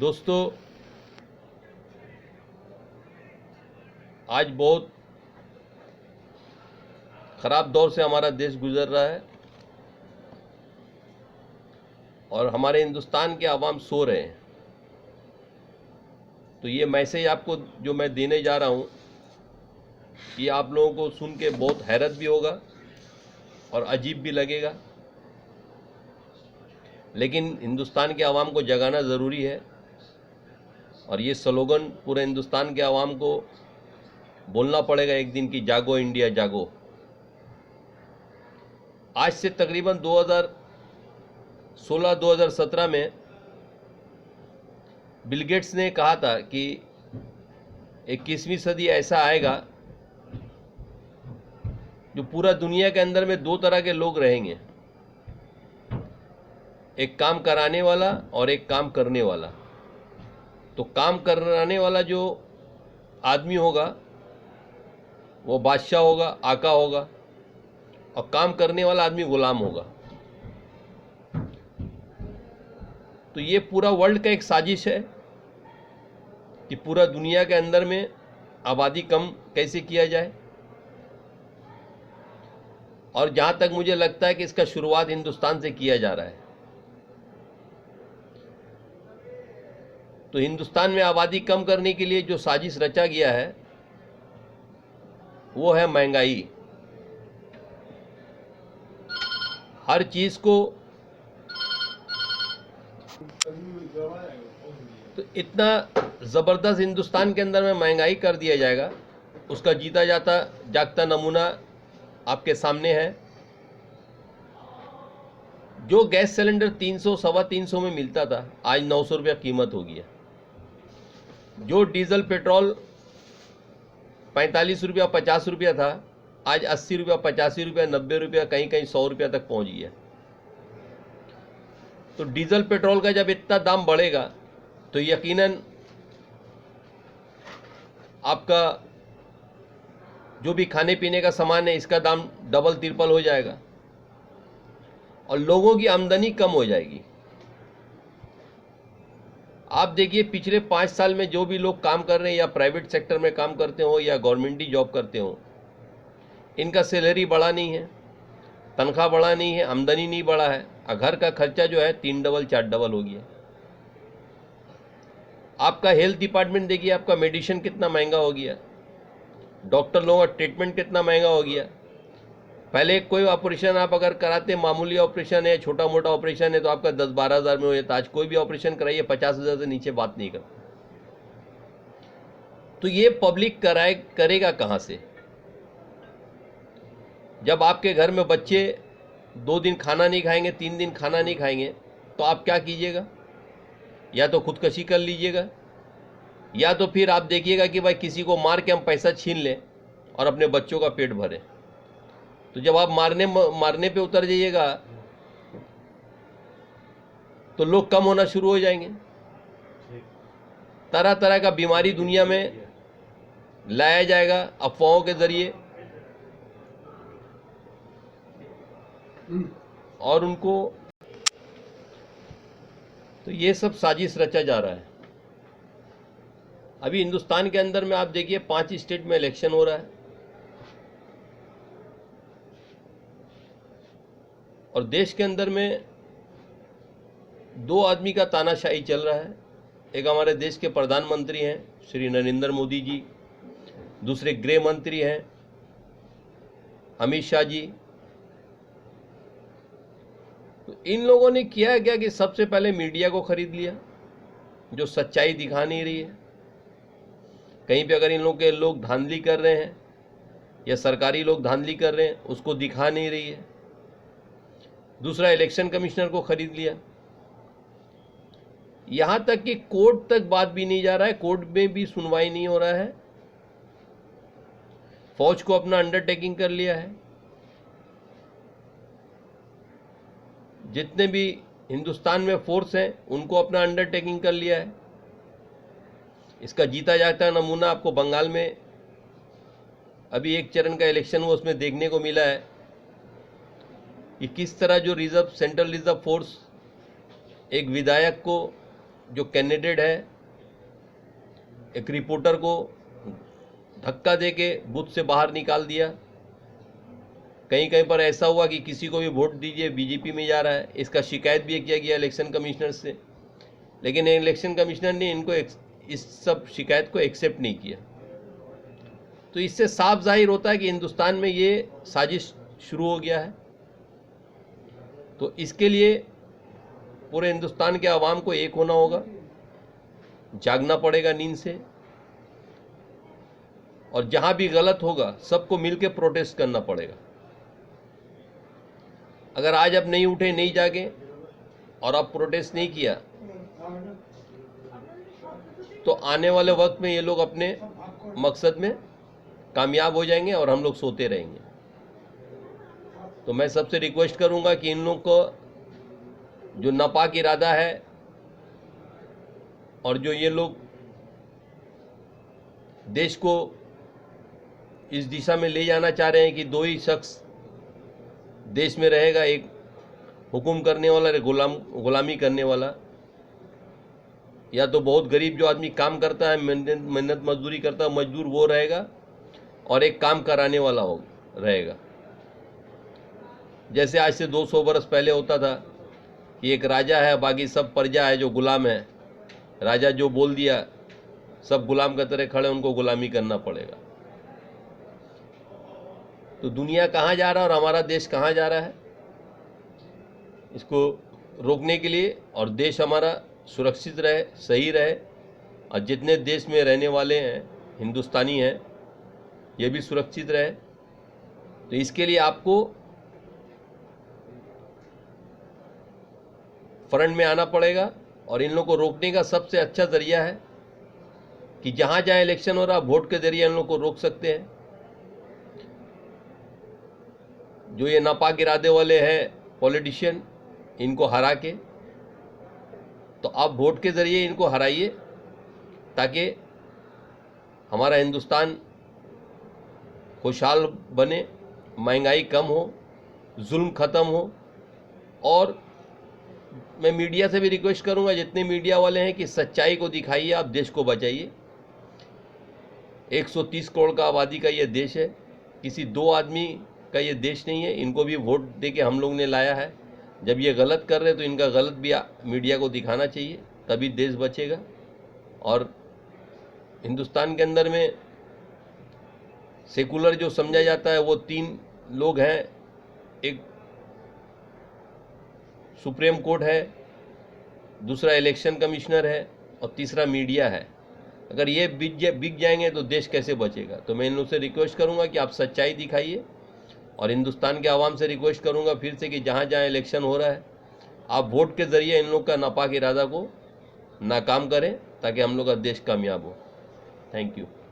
दोस्तों, आज बहुत ख़राब दौर से हमारा देश गुजर रहा है और हमारे हिंदुस्तान के आवाम सो रहे हैं। तो ये मैसेज आपको जो मैं देने जा रहा हूँ, ये आप लोगों को सुन के बहुत हैरत भी होगा और अजीब भी लगेगा, लेकिन हिंदुस्तान के आवाम को जगाना ज़रूरी है। और ये स्लोगन पूरे हिंदुस्तान के आवाम को बोलना पड़ेगा एक दिन की जागो इंडिया जागो। आज से तकरीबन 2016-2017 में बिल गेट्स ने कहा था कि 21वीं सदी ऐसा आएगा जो पूरा दुनिया के अंदर में दो तरह के लोग रहेंगे, एक काम कराने वाला और एक काम करने वाला। तो काम कराने वाला जो आदमी होगा वो बादशाह होगा, आका होगा, और काम करने वाला आदमी गुलाम होगा। तो ये पूरा वर्ल्ड का एक साजिश है कि पूरा दुनिया के अंदर में आबादी कम कैसे किया जाए। और जहां तक मुझे लगता है कि इसका शुरुआत हिंदुस्तान से किया जा रहा है। तो हिंदुस्तान में आबादी कम करने के लिए जो साजिश रचा गया है वो है महंगाई। हर चीज को तो इतना जबरदस्त हिंदुस्तान के अंदर में महंगाई कर दिया जाएगा, उसका जीता जाता जागता नमूना आपके सामने है। जो गैस सिलेंडर 300 सवा 300 में मिलता था, आज 900 रुपया कीमत हो गया। जो डीजल पेट्रोल 45 रुपया 50 रुपया था, आज 80 रुपया 85 रुपया 90 रुपया कहीं कहीं 100 रुपया तक पहुंच गया। तो डीजल पेट्रोल का जब इतना दाम बढ़ेगा तो यकीनन आपका जो भी खाने पीने का सामान है इसका दाम डबल ट्रिपल हो जाएगा और लोगों की आमदनी कम हो जाएगी। आप देखिए, पिछले 5 साल में जो भी लोग काम कर रहे हैं, या प्राइवेट सेक्टर में काम करते हो या गवर्नमेंट जॉब करते हो, इनका सैलरी बढ़ा नहीं है, तनख्वाह बढ़ा नहीं है, आमदनी नहीं बढ़ा है, और घर का खर्चा जो है 3 डबल 4 डबल हो गया। आपका हेल्थ डिपार्टमेंट देखिए, आपका मेडिसिन कितना महंगा हो गया, डॉक्टर लोगों का ट्रीटमेंट कितना महंगा हो गया। पहले कोई ऑपरेशन आप अगर कराते, मामूली ऑपरेशन है, छोटा मोटा ऑपरेशन है, तो आपका 10-12 हज़ार में हो जाता। आज कोई भी ऑपरेशन कराइए 50 हज़ार से नीचे बात नहीं करता। तो ये पब्लिक करेगा कहाँ से? जब आपके घर में बच्चे 2 दिन खाना नहीं खाएंगे, 3 दिन खाना नहीं खाएंगे, तो आप क्या कीजिएगा? या तो खुदकशी कर लीजिएगा, या तो फिर आप देखिएगा कि भाई किसी को मार के हम पैसा छीन लें और अपने बच्चों का पेट भरें। तो जब आप मारने पे उतर जाइएगा तो लोग कम होना शुरू हो जाएंगे। तरह तरह का बीमारी दुनिया में लाया जाएगा अफवाहों के जरिए, और उनको तो ये सब साजिश रचा जा रहा है। अभी हिंदुस्तान के अंदर में आप देखिए 5 स्टेट में इलेक्शन हो रहा है और देश के अंदर में 2 आदमी का तानाशाही चल रहा है। एक हमारे देश के प्रधानमंत्री हैं श्री नरेंद्र मोदी जी, दूसरे गृह मंत्री हैं अमित शाह जी। तो इन लोगों ने किया क्या कि सबसे पहले मीडिया को खरीद लिया, जो सच्चाई दिखा नहीं रही है। कहीं पे अगर इन लोग के लोग धांधली कर रहे हैं या सरकारी लोग धांधली कर रहे हैं, उसको दिखा नहीं रही है। दूसरा, इलेक्शन कमिश्नर को खरीद लिया। यहां तक कि कोर्ट तक बात भी नहीं जा रहा है, कोर्ट में भी सुनवाई नहीं हो रहा है। फौज को अपना अंडरटेकिंग कर लिया है। जितने भी हिंदुस्तान में फोर्स हैं उनको अपना अंडरटेकिंग कर लिया है। इसका जीता जाता नमूना आपको बंगाल में अभी एक चरण का इलेक्शन हुआ, उसमें देखने को मिला है कि किस तरह जो सेंट्रल रिजर्व फोर्स एक विधायक को जो कैंडिडेट है, एक रिपोर्टर को धक्का देके बूथ से बाहर निकाल दिया। कहीं कहीं पर ऐसा हुआ कि किसी को भी वोट दीजिए बीजेपी में जा रहा है, इसका शिकायत भी किया गया इलेक्शन कमिश्नर से, लेकिन इलेक्शन कमिश्नर ने इनको इस सब शिकायत को एक्सेप्ट नहीं किया। तो इससे साफ जाहिर होता है कि हिंदुस्तान में ये साजिश शुरू हो गया है। तो इसके लिए पूरे हिंदुस्तान के आवाम को एक होना होगा, जागना पड़ेगा नींद से, और जहां भी गलत होगा सबको मिलकर प्रोटेस्ट करना पड़ेगा। अगर आज आप नहीं उठे, नहीं जागे और आप प्रोटेस्ट नहीं किया, तो आने वाले वक्त में ये लोग अपने मकसद में कामयाब हो जाएंगे और हम लोग सोते रहेंगे। तो मैं सबसे रिक्वेस्ट करूंगा कि इन लोगों को जो नापाक इरादा है और जो ये लोग देश को इस दिशा में ले जाना चाह रहे हैं कि दो ही शख्स देश में रहेगा, एक हुकुम करने वाला, एक गुलामी करने वाला। या तो बहुत गरीब जो आदमी काम करता है, मेहनत मजदूरी करता है, मजदूर वो रहेगा, और एक काम कराने वाला रहेगा। जैसे आज से 200 बरस पहले होता था कि एक राजा है, बाकी सब प्रजा है जो गुलाम है। राजा जो बोल दिया सब गुलाम की तरह खड़े, उनको गुलामी करना पड़ेगा। तो दुनिया कहाँ जा रहा है और हमारा देश कहाँ जा रहा है, इसको रोकने के लिए और देश हमारा सुरक्षित रहे, सही रहे, और जितने देश में रहने वाले हैं हिंदुस्तानी हैं ये भी सुरक्षित रहे, तो इसके लिए आपको फ्रंट में आना पड़ेगा। और इन लोगों को रोकने का सबसे अच्छा जरिया है कि जहां जहां इलेक्शन हो रहा, वोट के जरिए इन लोगों को रोक सकते हैं। जो ये नापाक इरादे वाले हैं पॉलिटिशियन, इनको हरा के, तो आप वोट के जरिए इनको हराइए ताकि हमारा हिंदुस्तान खुशहाल बने, महंगाई कम हो, जुल्म ख़त्म हो। और मैं मीडिया से भी रिक्वेस्ट करूंगा, जितने मीडिया वाले हैं, कि सच्चाई को दिखाइए, आप देश को बचाइए। 130 करोड़ का आबादी का ये देश है, किसी दो आदमी का ये देश नहीं है। इनको भी वोट देके हम लोग ने लाया है। जब ये गलत कर रहे तो इनका गलत भी मीडिया को दिखाना चाहिए, तभी देश बचेगा। और हिंदुस्तान के अंदर में सेकुलर जो समझा जाता है वो 3 लोग हैं, एक सुप्रीम कोर्ट है, दूसरा इलेक्शन कमिश्नर है, और तीसरा मीडिया है। अगर ये बिक जाएंगे तो देश कैसे बचेगा। तो मैं इन लोगों से रिक्वेस्ट करूंगा कि आप सच्चाई दिखाइए, और हिंदुस्तान के आवाम से रिक्वेस्ट करूंगा फिर से कि जहां जहां इलेक्शन हो रहा है, आप वोट के ज़रिए इन लोग का नापाक इरादा को नाकाम करें ताकि हम लोग का देश कामयाब हो। Thank you.